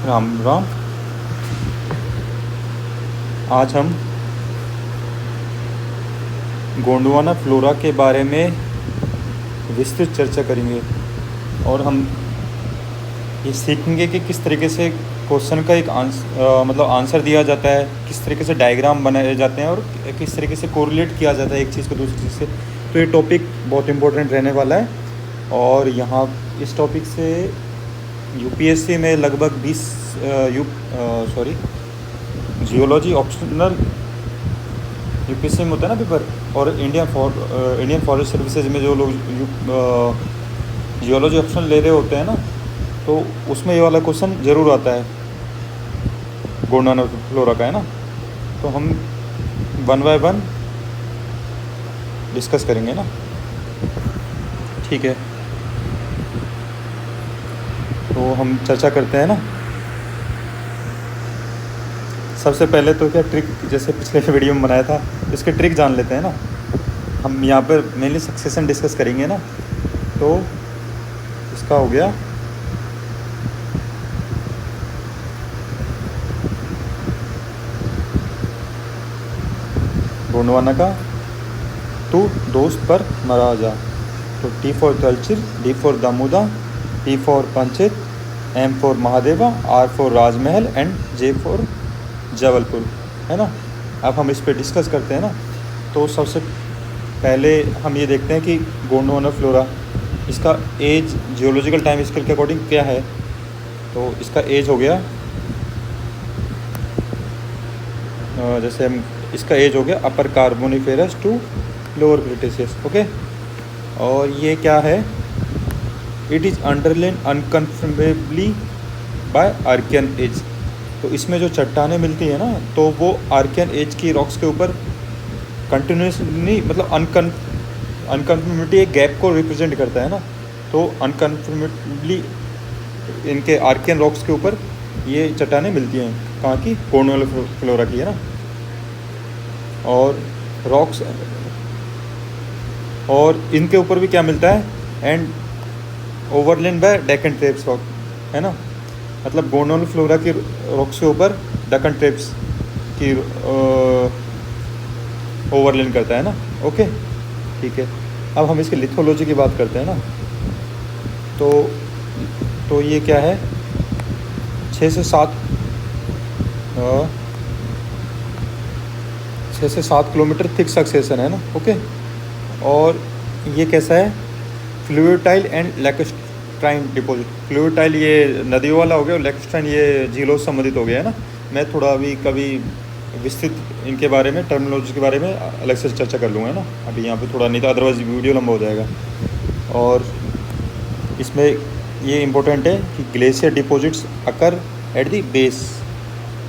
राम राम। आज हम गोंडवाना फ्लोरा के बारे में विस्तृत चर्चा करेंगे और हम ये सीखेंगे कि किस तरीके से क्वेश्चन का एक मतलब आंसर दिया जाता है, किस तरीके से डायग्राम बनाए जाते हैं और किस तरीके से कोरिलेट किया जाता है एक चीज़ को दूसरी चीज़ से। तो ये टॉपिक बहुत इम्पोर्टेंट रहने वाला है और यहाँ इस टॉपिक से यूपीएससी में लगभग 20 जियोलॉजी ऑप्शनल यूपीएससी में होता है ना पेपर, और इंडियन फॉरेस्ट सर्विसेज में जो लोग जियोलॉजी ऑप्शनल ले रहे होते हैं ना, तो उसमें ये वाला क्वेश्चन ज़रूर आता है गोंडवाना फ्लोरा का, है ना। तो हम 1 बाय 1 डिस्कस करेंगे ना, ठीक है। तो हम चर्चा करते हैं ना। सबसे पहले तो क्या ट्रिक, जैसे पिछले वीडियो में बनाया था, इसके ट्रिक जान लेते हैं ना। हम यहाँ पर मेनली सक्सेशन डिस्कस करेंगे ना। तो इसका हो गया गोंडवाना का तू दोस्त पर मरा जा। तो T for Talchir, D for Damuda, P for Panchet, M for Mahadeva, R for Rajmahal and J for Jabalpur, है ना। अब हम इस पे डिस्कस करते हैं ना। तो सबसे पहले हम ये देखते हैं कि गोंडवाना फ्लोरा, इसका एज जियोलॉजिकल टाइम स्केल के अकॉर्डिंग क्या है। तो इसका एज हो गया जैसे हम इसका एज हो गया upper Carboniferous to lower Cretaceous, okay. और ये क्या है, it is underlain unconformably by Archaean age. तो इसमें जो चट्टानें मिलती है ना, तो वो आर्कियन एज की रॉक्स के ऊपर कंटिन्यूसली, मतलब अनकन्फर्मेबिलिटी एक गैप को रिप्रेजेंट करता है ना। तो अनकन्फर्मेबली इनके आर्कियन रॉक्स के ऊपर ये चट्टानें मिलती हैं, कहाँ की, गोंडवाना फ्लोरा की, है ना। और रॉक्स, और इनके ऊपर भी क्या मिलता है, and overlain by Deccan traps rock, है ना। मतलब गोंडवाना फ्लोरा की रॉक्स के ऊपर डेक्कन ट्रेप्स की ओवरलेन करता है ना, ओके, ठीक है। अब हम इसके लिथोलॉजी की बात करते हैं ना। तो ये क्या है, 6 से 7 किलोमीटर थिक सक्सेशन है ना, ओके। और ये कैसा है, फ्लूविटाइल एंड लैक्स्ट्राइन डिपॉजिट। फ्लूविटाइल ये नदियों वाला हो गया और लैक्स्ट्राइन ये झीलों से संबंधित हो गया, है ना। मैं थोड़ा अभी कभी विस्तृत इनके बारे में, टर्मिनोलॉजी के बारे में अलग से चर्चा कर लूँगा, है ना। अभी यहाँ पे थोड़ा नहीं, तो अदरवाइज वीडियो लंबा हो जाएगा। और इसमें ये इम्पोर्टेंट है कि glacier deposits occur at the base,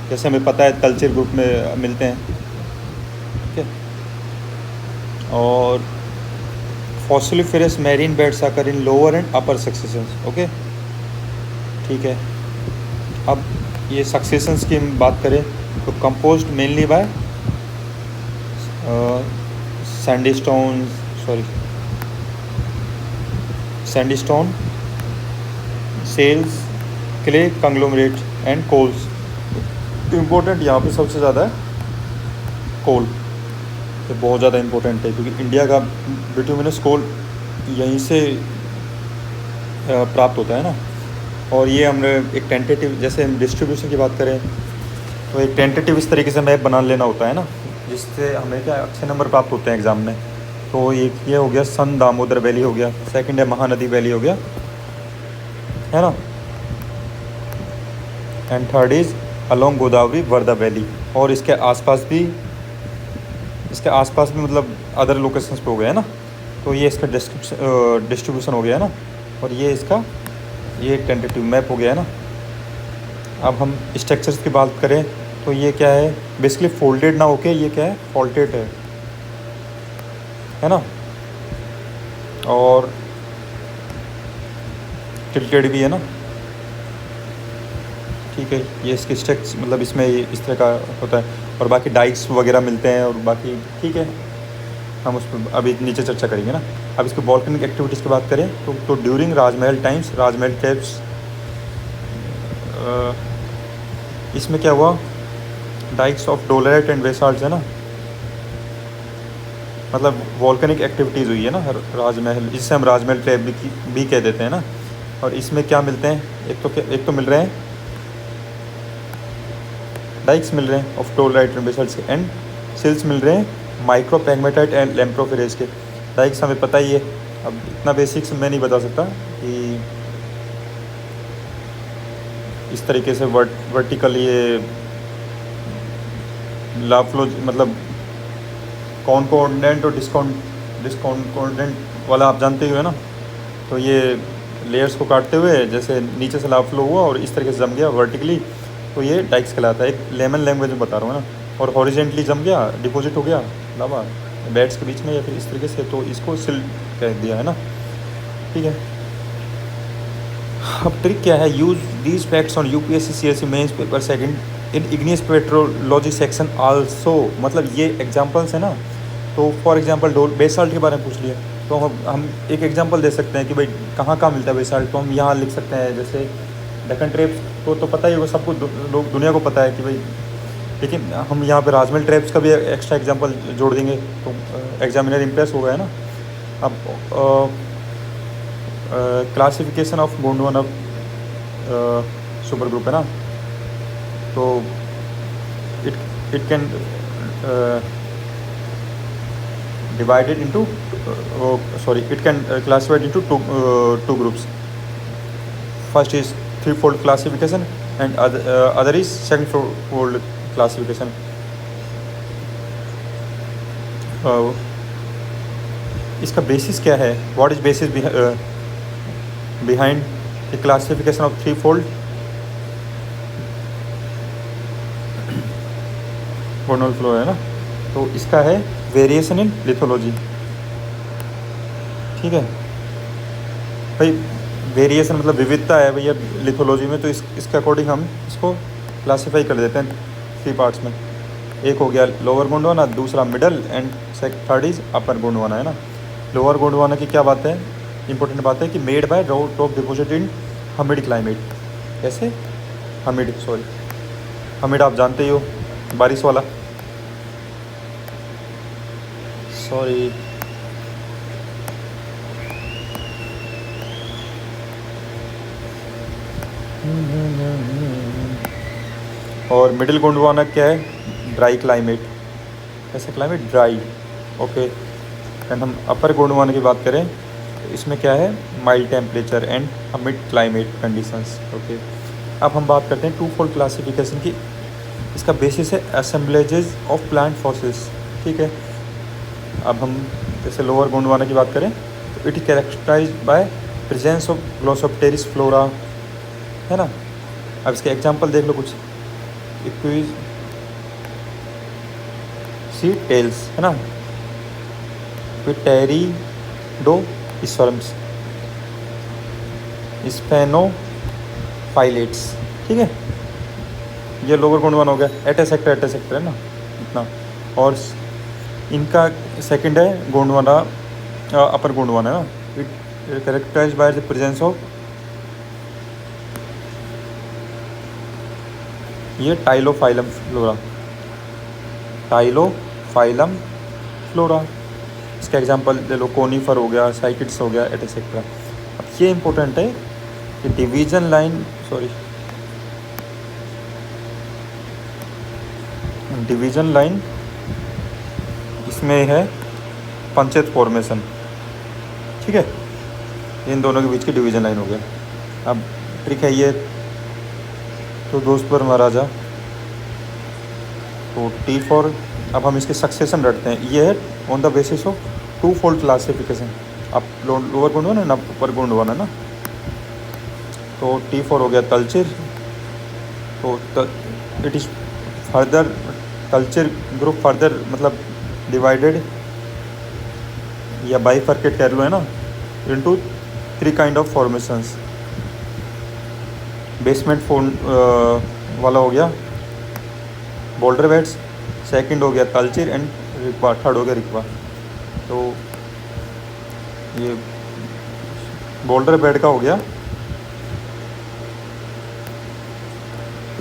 जैसे हमें पता है तलचेर ग्रुप में मिलते हैं, ठीक है। और फॉसिलिफेरस marine beds occur in lower and upper successions, okay, ठीक है। अब ये सक्सेशंस की हम बात करें तो composed mainly by sandstone, shales, clay, conglomerate and coals. Important यहाँ पे सबसे ज़्यादा है कोल, तो बहुत ज़्यादा इम्पोर्टेंट है क्योंकि इंडिया का बिटुमिनस कोल यहीं से प्राप्त होता है ना। और ये हमने एक टेंटेटिव, जैसे हम डिस्ट्रीब्यूशन की बात करें तो एक टेंटेटिव इस तरीके से मैप बना लेना होता है ना, जिससे हमें क्या अच्छे नंबर प्राप्त होते हैं एग्ज़ाम में। तो एक ये हो गया सन दामोदर वैली हो गया, सेकंड है महानदी वैली हो गया, है ना। And third is along Godavari Wardha valley. और इसके आसपास भी मतलब अदर लोकेशंस पे हो गया है ना। तो ये इसका डिस्ट्रीब्यूशन हो गया है ना। और ये इसका ये एक टेंटेटिव मैप हो गया है ना। अब हम स्ट्रक्चर्स की बात करें तो ये क्या है, बेसिकली फोल्डेड ना होके ये क्या है, फॉल्टेड है ना। और टिल्टेड भी है ना, ठीक है। ये इसकी स्ट्रक्चर, मतलब इसमें इस तरह का होता है। और बाकी डाइक्स वगैरह मिलते हैं और बाकी, ठीक है, हम उस पर अभी नीचे चर्चा करेंगे ना। अब इसके वॉल्केनिक एक्टिविटीज़ की बात करें तो ड्यूरिंग राजमहल टाइम्स, राजमहल केव्स इसमें क्या हुआ, डाइक्स ऑफ डोलेराइट एंड बेसाल्ट है ना, मतलब वॉल्केनिक एक्टिविटीज़ हुई है ना राजमहल, जिससे हम राजमहल ट्रैप भी कह देते हैं ना। और इसमें क्या मिलते हैं, एक तो मिल रहे हैं डाइक्स मिल रहे हैं ऑफ डोलेराइट एंड बेसाल्ट के, एंड सिल्स मिल रहे हैं माइक्रो पैगमेटाइट एंड लैम्प्रोफेरेज के। डाइक्स हमें पता ही है, अब इतना बेसिक्स मैं नहीं बता सकता कि इस तरीके से वर्टिकल ये लाव फ्लो, मतलब कॉन्कोर्डेंट और डिस्कॉन्कोर्डेंट वाला आप जानते ही हो ना। तो ये लेयर्स को काटते हुए जैसे नीचे से लाव फ्लो हुआ और इस तरीके से जम गया वर्टिकली, तो ये डाइक्स कहलाता है। एक लेमन लैंग्वेज में बता रहा हूँ ना। और हॉरिजेंटली जम गया, डिपॉजिट हो गया लावा बेड्स के बीच में या फिर इस तरीके से, तो इसको सिल कह दिया है ना। ठीक है, अब ट्रिक क्या है, use these facts on UPSC CSC mains paper second in igneous petrology section also. मतलब ये एग्जांपल्स है ना, तो फॉर एग्जांपल बेसाल्ट के बारे में पूछ लिया, तो हम एक एग्जांपल दे सकते हैं कि भाई कहाँ कहाँ मिलता है बेसाल्ट, तो हम यहाँ लिख सकते हैं जैसे डेक्कन ट्रैप्स तो पता ही होगा सबको, लोग दुनिया को पता है कि भाई, लेकिन हम यहाँ पे राजमहल ट्रैप्स का भी एक्स्ट्रा एग्जांपल जोड़ देंगे तो एग्जामिनर इम्प्रेस हो गया है ना। अब classification of Gondwana super group है ना, तो it can divided into it can classified into two groups. First is threefold classification and other is second-fold classification. इसका बेसिस क्या है, what is basis behind the classification of three-fold Gondwana flow है ना, तो इसका है वेरिएशन इन लिथोलॉजी। ठीक है भाई, वेरिएशन मतलब विविधता है भैया लिथोलॉजी में, तो इसके अकॉर्डिंग हम इसको क्लासीफाई कर देते हैं थ्री पार्ट्स में। एक हो गया लोअर गोंडवाना, दूसरा middle and third is upper Gondwana है ना। लोअर गोंडवाना की क्या बात है, इंपॉर्टेंट बात है कि made by rock deposit in humid climate. कैसे, हमिड आप जानते ही हो, बारिश वाला, सॉरी और मिडिल गोंडवाना क्या है, ड्राई क्लाइमेट। कैसे क्लाइमेट, ड्राई, ओके। एंड हम अपर गोंडवाना की बात करें तो इसमें क्या है, mild temperature and mid climate conditions, okay. अब हम बात करते हैं टू फोल्ड क्लासिफिकेशन की। इसका बेसिस है असेंबलेजेस ऑफ प्लांट फॉसिल्स। ठीक है, अब हम जैसे लोअर गोंडवाना की बात करें तो it is characterized by presence of Glossopteris flora है ना। अब इसके एग्जांपल देख लो कुछ, इक्विज सी टेल्स है ना, फिर टेरिडो स्वर्म्स, स्पेनोफाइलेट्स। ठीक है, ये लोअर गोंडवाना हो गया। एटेसेक्टर है ना इतना। और इनका सेकंड है गोंडवाना, अपर गोंडवाना है ना। It characterized by the presence of, ये टाइलोफाइलम फ्लोरा। इसका एग्जांपल ले लो, कोनीफर हो गया, साइकिड्स हो गया, एटसेट्रा। अब ये इंपॉर्टेंट है कि डिवीजन लाइन इसमें है पंचायत फॉर्मेशन। ठीक है, इन दोनों के बीच की डिवीजन लाइन हो गया। अब ट्रिक है ये, तो दोस्त पर महाराजा, तो T4। अब हम इसके सक्सेशन रखते हैं, ये है on the basis of two fold classification. अब लोअर गोंडवाना ना, अपर गोंडवाना ना, तो T4 हो गया तलचिर। तो it is further Talchir group further मतलब डिवाइडेड या बाइफर्केट कर लो है ना, into three kind of formations. Basement वाला हो गया बोल्डर बेड्स, सेकंड हो गया तलचिर एंड रिक्वा, थर्ड हो गया रिक्वा। तो ये बोल्डर बेड का हो गया,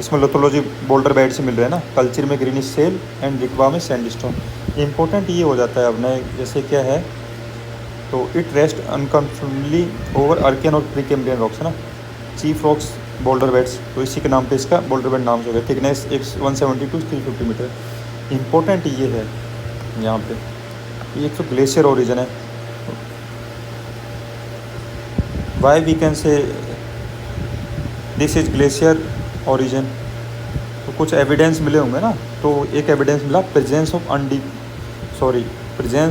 इसमें लिथोलॉजी बोल्डर बेड से मिल रहे हैं ना, कल्चर में ग्रीनिश सेल एंड रिक्वा में सैंडस्टोन। इम्पोर्टेंट ये हो जाता है अपने जैसे क्या है, तो इट रेस्ट अनकन्फर्मली ओवर अर्कियन और प्रीकेम्ब्रियन रॉक्स है ना, चीफ रॉक्स बोल्डर बेड्स, तो इसी के नाम पे इसका बोल्डर बेड नाम से हो गया। Thickness 170 to 350 metre. इम्पोर्टेंट ये है यहाँ पे, ये एक तो ग्लेशियर ओरिजिन है। Why we can say this is glacier origin, तो कुछ एविडेंस मिले होंगे ना, तो एक एविडेंस मिला प्रेजेंस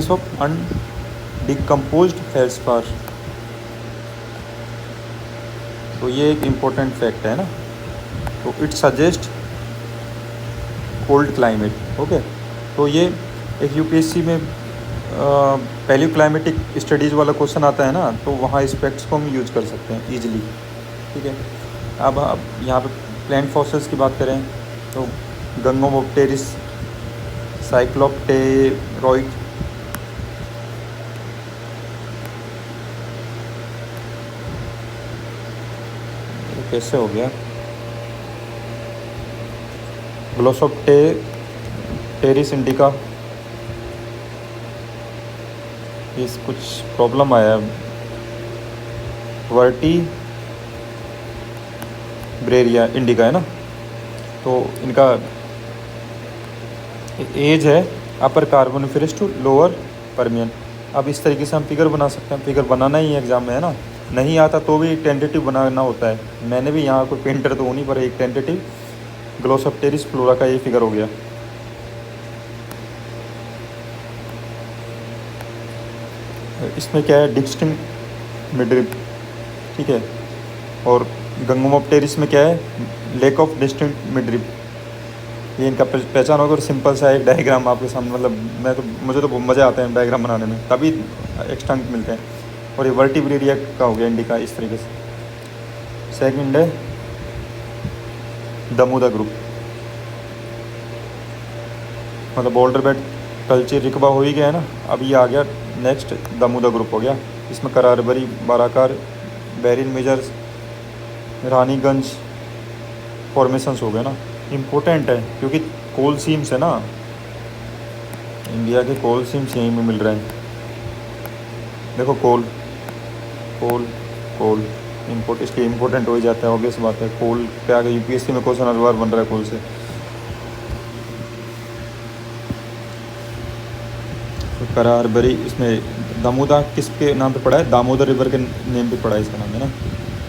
ऑफ अनडिकम्पोज्ड फेल्सपार, तो ये एक इम्पोर्टेंट फैक्ट है ना। तो it suggest cold climate. Okay, तो ये एक यूपीएससी में पहले क्लाइमेटिक स्टडीज़ वाला क्वेश्चन आता है ना, तो वहाँ इस फैक्ट्स को हम यूज़ कर सकते हैं ईजिली। ठीक है, अब यहाँ पे प्लांट फॉसिल्स की बात करें तो गंगोमोप्टेरिस, साइक्लोप्टेरॉइड, कैसे हो गया, ग्लोसोप्टेरिस इंडिका, इस कुछ प्रॉब्लम आया, वर्टी ब्रेरिया इंडिका है ना, तो इनका एज है अपर कार्बोनिफेरस टू लोअर पर्मियन। अब इस तरीके से हम फिगर बना सकते हैं, फिगर बनाना ही एग्ज़ाम में है ना, नहीं आता तो भी टेंटेटिव बनाना होता है। मैंने भी यहाँ कोई पेंटर तो हो नहीं, पर एक टेंटेटिव ग्लोसोप्टेरिस फ्लोरा का ये फिगर हो गया। इसमें क्या है, डिस्टिंक्ट मिडरिप, ठीक है, और गंगोमोप्टेरिस में क्या है, लैक ऑफ डिस्टिंक्ट मिडरिप। ये इनका पहचान होगा। और सिंपल सा एक डायग्राम आपके सामने, मतलब मुझे तो बहुत मज़ा आता है डायग्राम बनाने में, तभी एक्स्ट्रा अंक मिलते हैं। और ये वर्टिब्रेरिया का हो गया इंडिका इस तरीके से। सेकंड है दमोदा ग्रुप, मतलब बोल्डर बेड कल्चर रिकबा हो ही गया है ना, अब ये आ गया नेक्स्ट दमोदा ग्रुप हो गया। इसमें करारबरी, बाराकार, बैरिन मेजर्स, रानीगंज फॉर्मेशंस हो गए ना। इम्पोर्टेंट है क्योंकि कोल सीम्स है ना, इंडिया के कोल सीम्स यहीं में मिल रहे हैं। देखो कोल कोल कोल इसके इम्पोर्टेंट हो ही जाता है, ऑब्वियस बात है। कोल पे आगे यूपीएससी में क्वेश्चन हर बार बन रहा है कोल से। तो करारबरी, इसमें दामोदा किसके नाम पे पड़ा है, दामोदर रिवर के नेम पे पड़ा है इसका नाम है ना।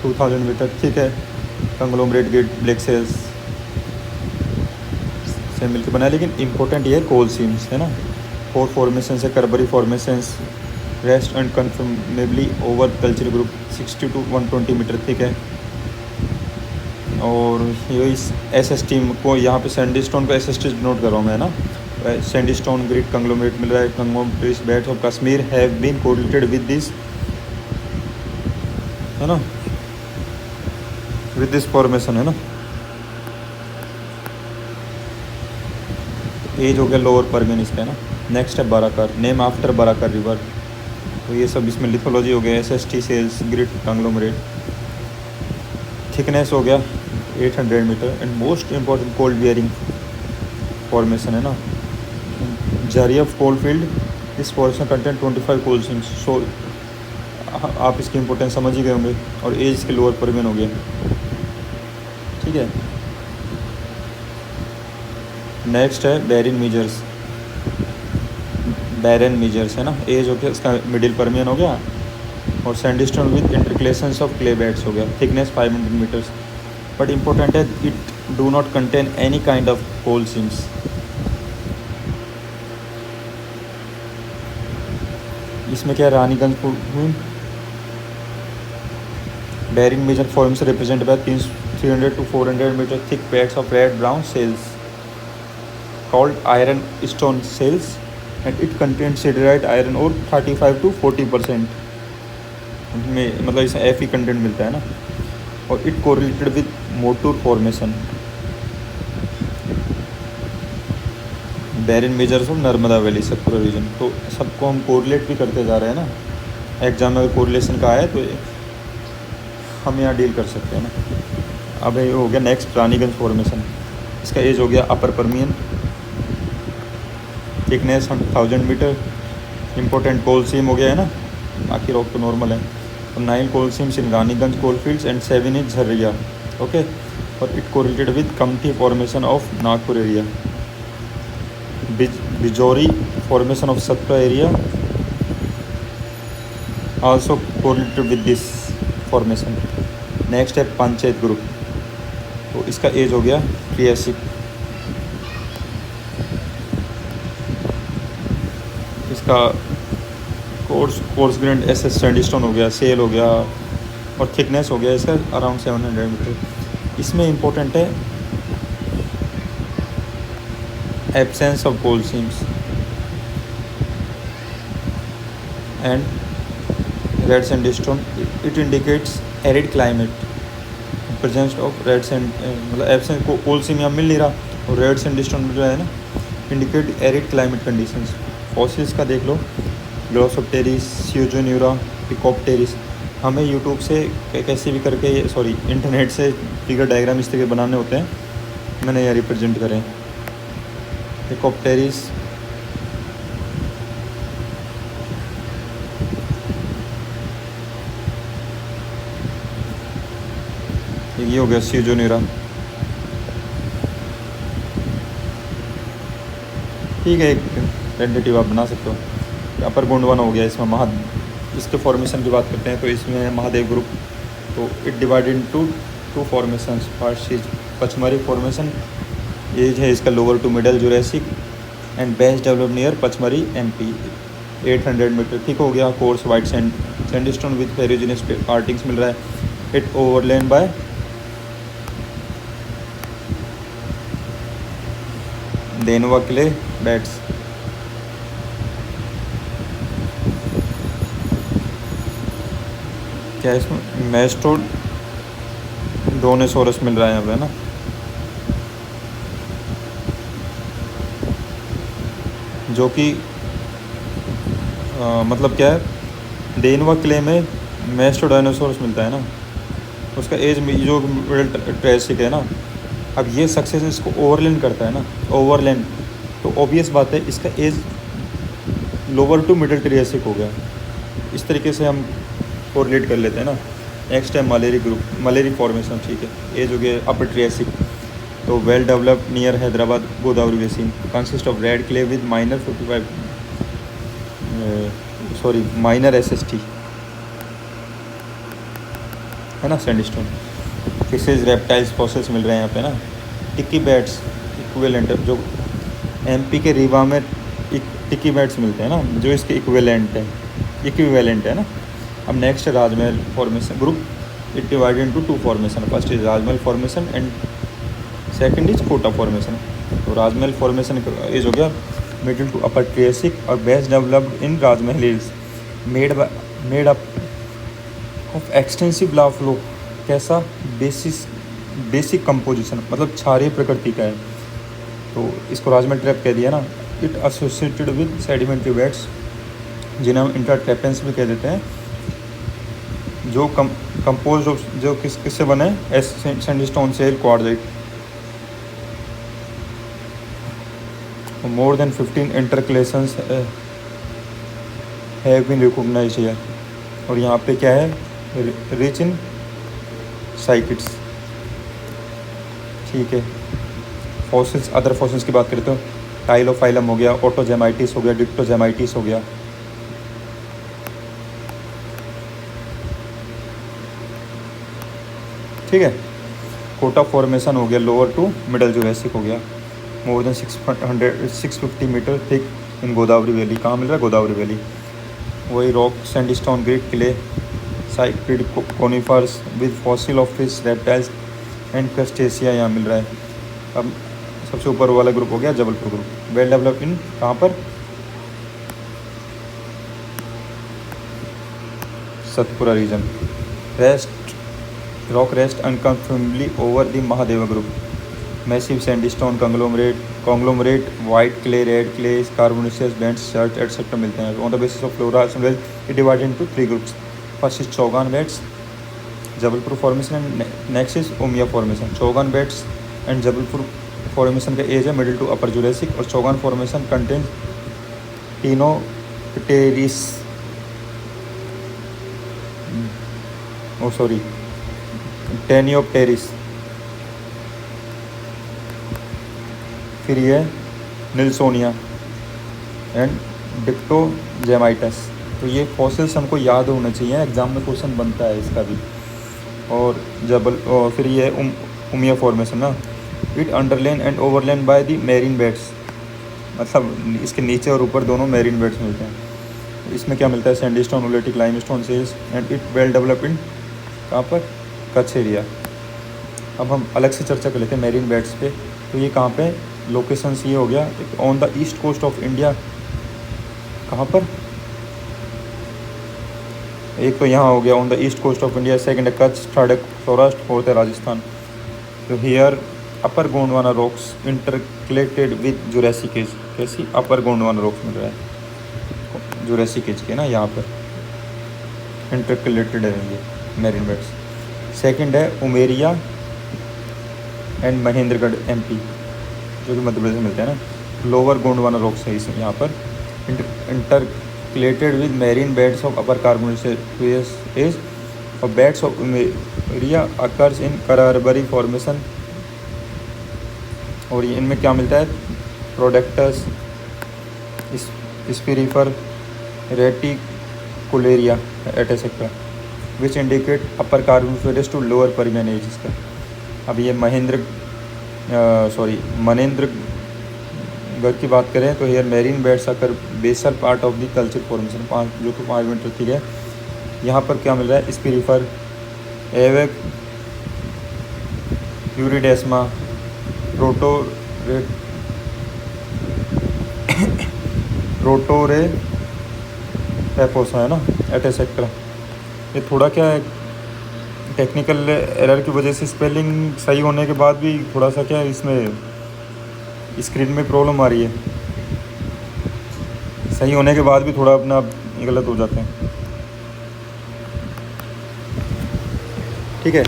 2000 मीटर, ठीक है। कंग्लोमरेट गेट ब्लैक सेल्स से मिलकर बनाया, लेकिन इम्पोर्टेंट ये है कोल सीम्स है ना। 4 फॉर्मेशन है, Karharbari formations, rest and conformably over culture group 60 to 120 meter thick है। और ये इस एसएसटी को यहाँ पे सैंडस्टोन को एसएसटी नोट कर रहा हूँ मैं ना। सैंडस्टोन ग्रिड कंग्लोमरेट मिल रहा है। Conglomerate beds of Kashmir have been correlated with this है ना, विद दिस फॉर्मेशन है ना। एज हो गया लोअर पर्मियन इसका है ना। नेक्स्ट है Barakar, name after Barakar river, तो ये सब इसमें लिथोलॉजी हो गया। SST shales grit conglomerate, thickness हो गया 800 metre and most important cold bearing formation है ना। जारिया कोल फील्ड, इस formation content 25 coal seams. So आप इसकी इंपॉर्टेंस समझ ही गए होंगे। और एज इसके लोअर पर्मियन हो गया, ठीक है। नेक्स्ट है बैरिन मेजर्स है ना। एज हो गया इसका मिडिल पर्मियन हो गया। और sandstone with intercalations of clay beds हो गया। थिकनेस 500 मीटर्स, बट इम्पोर्टेंट है it do not contain any kind of coal seams. इसमें क्या है, Raniganj barren major forms represent by 300 to 400 meter thick beds of red brown shales called iron stone shales and it contain siderite iron और 35 to 40% में, मतलब इसमें Fe content मिलता है ना। और it correlated with Motur formation, barren measures of Narmada valley Satpura region. तो सबको हम कोरिलेट भी करते जा रहे हैं ना, एग्जाम में अगर कोरिलेशन का आया तो हम यहाँ डील कर सकते हैं ना। अब ये हो गया नेक्स्ट रानीगंज फॉर्मेशन। इसका एज हो गया अपर परमियन, थिकनेस 1000 मीटर। इम्पोर्टेंट कोल सीम हो गया है ना, बाकी रॉक तो नॉर्मल है। और 9 coal seams in Raniganj coal fields and 7 in Jharia. Okay, और it correlated with Kamthi formation of Nagpur area, Bijori formation of Satpura area also correlated with this formation. Next है पंचायत ग्रुप, तो इसका एज हो गया ट्रियासिक। इसका कोर्स ग्रेंड एस सैंडस्टोन हो गया, सेल हो गया, और थिकनेस हो गया इसका अराउंड 700 मीटर। इसमें इम्पोर्टेंट है absence of coal seams and red sandstone. It indicates arid climate, presence of red sand, मतलब एब्सेंस को कोल सीम यहाँ मिल नहीं रहा और रेड सैंडस्टोन मिल रहा है ना, indicate arid climate conditions. Fossils का देख लो, ग्लोसोप्टेरिस, सियोजोन्यूरा, पिकोप्टेरिस। हमें यूट्यूब से कैसे भी करके, सॉरी इंटरनेट से फिगर डायग्राम इस तरह बनाने होते हैं, मैंने यहाँ रिप्रेजेंट करें। पिकोप्टेरिस, ये हो गया सियोजोन्यूरा। ठीक है, एक टेंटेटिव आप बना सकते हो। अपर गोंडवाना हो गया, इसमें इसके फॉर्मेशन की बात करते हैं तो इसमें महादेव ग्रुप। तो it divided into 2 formations. First is Pachmarhi formation, age है इसका lower to middle Jurassic and best develop near Pachmarhi MP, 800 meter. ठीक हो गया। Coarse white sandstone with ferruginous partings मिल रहा है। It overlain by Denwa clay beds. क्या इसमें मैस्टोड डोनेसोरस मिल रहा है यहाँ पे ना। जो कि मतलब क्या है, देनवा क्ले में मैस्टोडाइनोसोरस मिलता है ना, उसका एज जो मिडल ट्रेसिक है ना। अब ये सक्सेस इसको ओवरलेन करता है ना, ओवरलेन, तो ऑब्वियस बात है इसका age lower to middle Triassic हो गया। इस तरीके से हम कोरिलेट कर लेते हैं ना। नेक्स्ट है मलेरी ग्रुप, मलेरी फॉर्मेशन। ठीक है, एज हो गया अपर ट्रियासिक, तो well developed near Hyderabad Godavari basin, consist of red clay with minor 55 minor SST है ना, सैंडस्टोन। फिशेज, रेप्टाइल्स, फॉसिल्स मिल रहे हैं यहाँ पे ना। टिक्की बैट्स इक्विवेलेंट, जो एमपी के रीवा में टिक्की बैट्स मिलते हैं ना, जो इसके इक्विवेलेंट है ना। अब नेक्स्ट है Rajmahal formation group. It divided into 2 formation. First is Rajmahal formation and second is Kota formation. तो राजमहल फॉर्मेशन एज हो गया मिडिल टू अपर ट्रियासिक और best developed in Rajmahal hills, made up of extensive lava flow. कैसा, basic composition, मतलब क्षारीय प्रकृति का है, तो इसको राजमहल ट्रैप कह दिया ना। It associated with sedimentary beds, जिन्हें हम इंटरट्रैपेंस भी कह देते हैं, जो कंपोज जो किससे बने, sandstone, shale, quartzite. More than 15 intercalations have been recognised here. और यहाँ पे क्या है, रिच इन साइकिट्स। ठीक है। फॉसिल्स, अदर फॉसिल्स की बात करें तो टाइलोफाइलम हो गया, ऑटोजेमाइटिस हो गया, डिक्टोजेमाइटिस हो गया। ठीक है। कोटा फॉर्मेशन हो गया, लोअर टू मिडल जुरैसिक हो गया, more than 650 metre thick in Godavari valley. कहाँ मिल रहा है, गोदावरी वैली। वही rock, sandstone, Greek clay, cycads conifers with fossil of fish, reptiles and crustacea यहाँ मिल रहा है। अब सबसे ऊपर वाला ग्रुप हो गया Jabalpur group, well develop in कहाँ पर, Satpura region. Rock rest unconformably over the Mahadeva group, massive sandstone, conglomerate, white clay, red clay, carbonaceous bands, chert etcetera मिलते हैं। On the basis of flora it divided into 3 groups. First is Chaugan beds, Jabalpur formation and next is Umia formation, Chaugan beds and Jabalpur formation का age है middle to upper Jurassic, और Chaugan formation contains टीनोप्टेरिस टेनियोप्टेरिस। फिर ये निल्सोनिया and डिक्टोजेमाइटस। तो ये fossils हमको याद होना चाहिए, एग्जाम में क्वेश्चन बनता है इसका भी। और फिर ये उमिया फॉर्मेशन ना, it underlain and overlain by the marine beds, मतलब इसके नीचे और ऊपर दोनों मेरीन बेड्स मिलते हैं। इसमें क्या मिलता है, sandstone, oolitic limestone shales and it well develop in कहाँ पर, कच्छ एरिया। अब हम अलग से चर्चा कर लेते हैं मेरीन बेड्स पे। तो ये कहाँ पे लोकेशंस, ये हो गया on the east coast of India, कहाँ पर, एक तो यहाँ हो गया on the east coast of India, second है कच्छ, थर्ड है सौराष्ट्र, फोर्थ है राजस्थान। तो here upper Gondwana rocks intercalated with Jurassic age, कैसी अपर गोंडवाना रॉक्स मिल रहा है जुरासिक एज के ना, यहाँ पर इंटरकलेटेड है ये मेरीन बेड्स। सेकंड है उमेरिया एंड महेंद्रगढ़ एमपी, जो कि मध्य प्रदेश में मिलते हैं ना। लोअर गोंडवाना रॉक्स है इसमें यहाँ पर intercalated with marine beds of upper carbonaceous age, और beds of Umaria occurs in Karharbari formation. और ये इनमें क्या मिलता है, productus, spirifer, reticularia etcetera, which indicate upper Carboniferous to lower Permian age का। अब ये मनेंद्रगढ़ की बात करें तो here marine beds occur basal part of the culture formation, 5 जो कि 5 मीटर ठीक है। यहाँ पर क्या मिल रहा है, स्पिरिफर, एवेक, यूरिडेस्मा, प्रोटोरे पेपोसा है ना, एटेसेक्ट्रा। ये थोड़ा क्या है, टेक्निकल एरर की वजह से स्पेलिंग सही होने के बाद भी थोड़ा सा क्या है, इसमें स्क्रीन में प्रॉब्लम आ रही है, सही होने के बाद भी थोड़ा अपना गलत हो जाते हैं, ठीक है।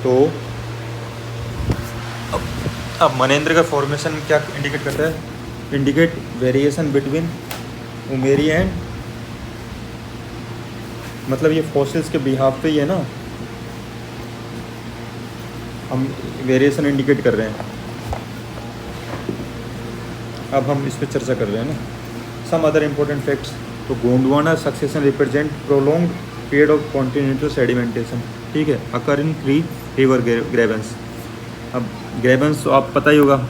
तो अब मनेंद्र का फॉर्मेशन क्या इंडिकेट करता है, इंडिकेट वेरिएशन बिटवीन उमेरी एंड, मतलब ये फॉसिल्स के बिहाफ पे ही है ना, हम वेरिएशन इंडिकेट कर रहे हैं। अब हम इस पर चर्चा कर रहे हैं ना, सम अदर इम्पोर्टेंट फैक्ट्स। तो Gondwana succession represent prolonged period of continental sedimentation, ठीक है, अकर इन 3 रिवर ग्रेवेंस। अब ग्रेवेंस तो आप पता ही होगा,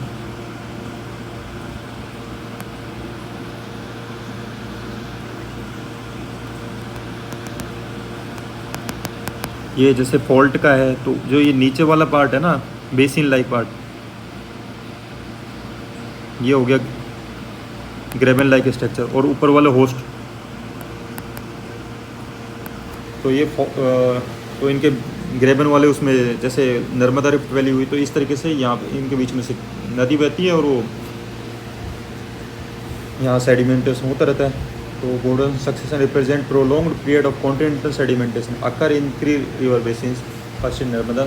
ये जैसे फॉल्ट का है तो जो ये नीचे वाला पार्ट है ना, बेसिन लाइक पार्ट, ये हो गया ग्रेवेन लाइक स्ट्रक्चर, और ऊपर वाला होस्ट। तो ये तो इनके ग्रेवेन वाले उसमें जैसे नर्मदा रिफ्ट वैली हुई, तो इस तरीके से यहाँ पे इनके बीच में से नदी बहती है और वो यहाँ सेडिमेंटेशन होता रहता है। तो golden succession represent prolonged period of continental sedimentation occur in 3 river basins, first is Narmada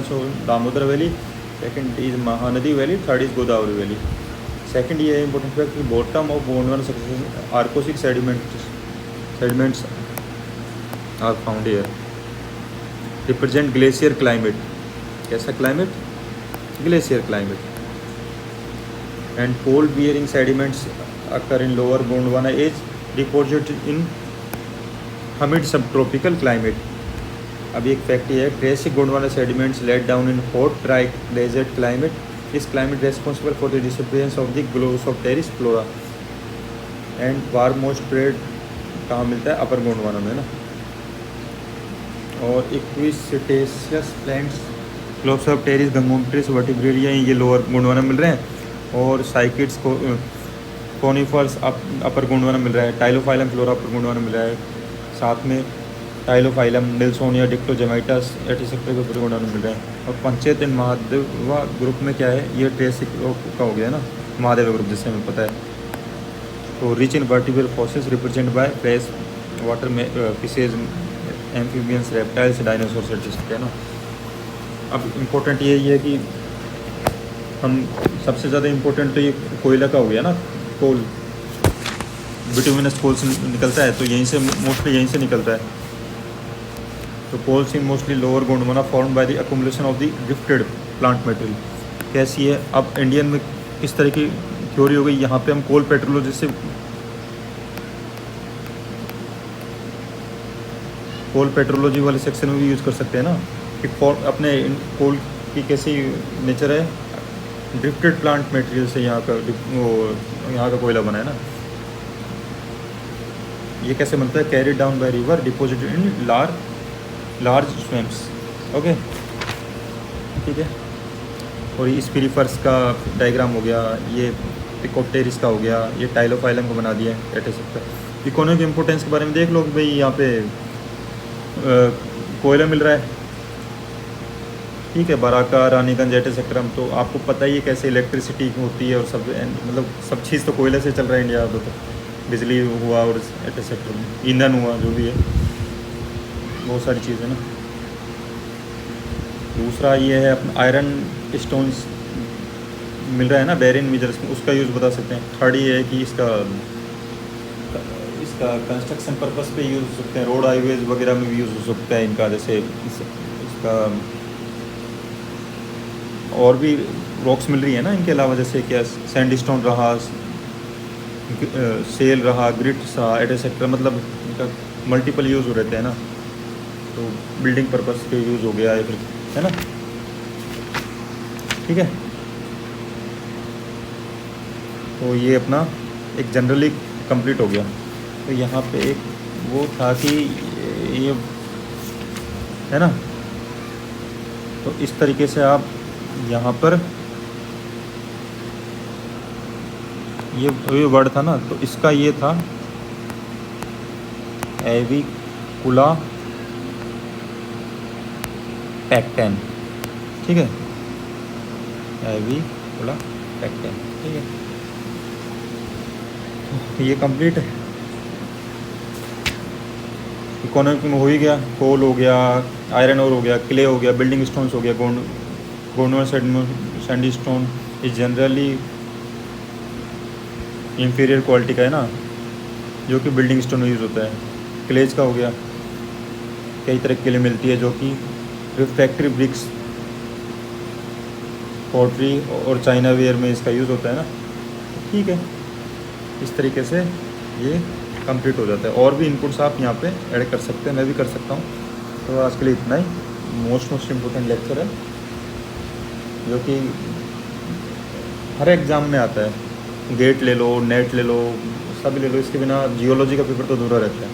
Damodar valley, second is Mahanadi valley, third is Godavari valley. Second ये इंपॉर्टेंट फैक्ट कि bottom of Gondwana succession arkosic sediments are found here, represent glacier climate, कैसा climate, glacier climate, and cold bearing sediments occur in lower Gondwana age deposit in humid subtropical climate. अब एक fact ये है, Triassic Gondwana sediments laid down in hot dry desert climate, इस climate responsible for the disappearance of the Glossopteris flora and warm most period कहाँ मिलता है, अपर गोंडवाना में ना। और इक्विसिटेशियस प्लांट्स ग्लोसोप्टेरिस, गंगोप्टेरिस, वर्टिब्रेरिया, ये लोअर गोंडवाना मिल रहे हैं, और साइकिड्स को कोनिफर्स अपर गोंडवाना मिल रहा है, टाइलोफाइलम फ्लोरा अपर गोंडवाना मिल रहा है, साथ में टाइलोफाइलम, निल्सोनिया, डिक्टोजेमाइटस एटिसेक्ट्रा के अपर गोंडवाना मिल रहा है। और पंचेत एंड महादेवा ग्रुप में क्या है, ये ट्रेसिक का हो गया ना, महादेवा ग्रुप जिससे हमें पता है। तो rich in vertebral fossils represent by fresh water में fishes, amphibians, reptiles, dinosaurs etcetera है ना। अब इम्पोर्टेंट यही है कि हम सबसे ज़्यादा इम्पोर्टेंट तो ये कोयला का हो गया ना, कोल, बिटुमिनस कोल से निकलता है, तो यहीं से मोस्टली यहीं से निकलता है। तो coal seam mostly lower Gondwana form by the accumulation of the gifted plant material. कैसी है अब इंडियन में किस तरह की थ्योरी हो गई, यहाँ पे हम कोल पेट्रोलॉजी से, कोल पेट्रोलॉजी वाले सेक्शन में भी यूज़ कर सकते हैं ना कि फॉर्म अपने कोल की कैसी नेचर है, ड्रिफ्टेड प्लांट मटेरियल से यहाँ का वो यहाँ का कोयला बना है ना। ये कैसे बनता है, carry down by river deposited in large swamps. Okay ठीक है। और ये स्पिरिफर्स का डायग्राम हो गया, ये पिकोटेरिस का हो गया, ये टाइलोफाइलम को बना दिया है एटसेट्रा। इकोनॉमिक इम्पोर्टेंस के बारे में देख लो कि भाई यहाँ पे कोयला मिल रहा है, ठीक है, बराका, रानीगंज एटसेट्रा। तो आपको पता ही है कैसे इलेक्ट्रिसिटी होती है और सब, मतलब सब चीज़ तो कोयले से चल रहा है इंडिया। तो बिजली हुआ और एटसेट्रा, ईंधन हुआ, जो भी है, बहुत सारी चीज़ें ना। दूसरा ये है अपना आयरन स्टोन्स मिल रहा है ना बैरिन मेजर्स में, उसका यूज़ बता सकते हैं। थर्ड ये है कि इसका कंस्ट्रक्शन पर्पस पे यूज़ हो सकते हैं, रोड हाईवेज वगैरह में भी यूज़ हो सकता है इनका। जैसे इसका और भी रॉक्स मिल रही है ना इनके अलावा, जैसे क्या सैंडस्टोन रहा, सेल रहा, ग्रिट्स रहा एटसेट्रा, मतलब इनका मल्टीपल यूज़ हो रहते हैं ना। तो बिल्डिंग पर्पस पे यूज़ हो गया है ना, ठीक है। तो ये अपना एक जनरली कंप्लीट हो गया। तो यहाँ पे एक वो था कि ये है ना, तो इस तरीके से आप यहाँ पर ये वर्ड था ना, तो इसका ये था एविकुला पैक्टेन, ठीक है, एविकुला पैक्टेन, ठीक है। तो ये कंप्लीट है। इकोनॉमिक में हो ही गया, कोल हो गया, आयरन ओर हो गया, क्ले हो गया, बिल्डिंग स्टोन्स हो गया। Gondwana sandstone is generally inferior quality का है ना, जो कि बिल्डिंग स्टोन में यूज़ होता है। क्लेज का हो गया, कई तरह के लिए मिलती है, जो कि रिफ्रैक्टरी ब्रिक्स, पॉटरी और चाइना वेयर में इसका यूज़ होता है ना, ठीक है। इस तरीके से ये कंप्लीट हो जाता है। और भी इनपुट्स आप यहाँ पे ऐड कर सकते हैं, मैं भी कर सकता हूँ। तो आज के लिए इतना ही। मोस्ट इम्पोर्टेंट लेक्चर है जो कि हर एग्ज़ाम में आता है। गेट ले लो, नेट ले लो, सब ले लो, इसके बिना जियोलॉजी का पेपर तो अधूरा रहता है।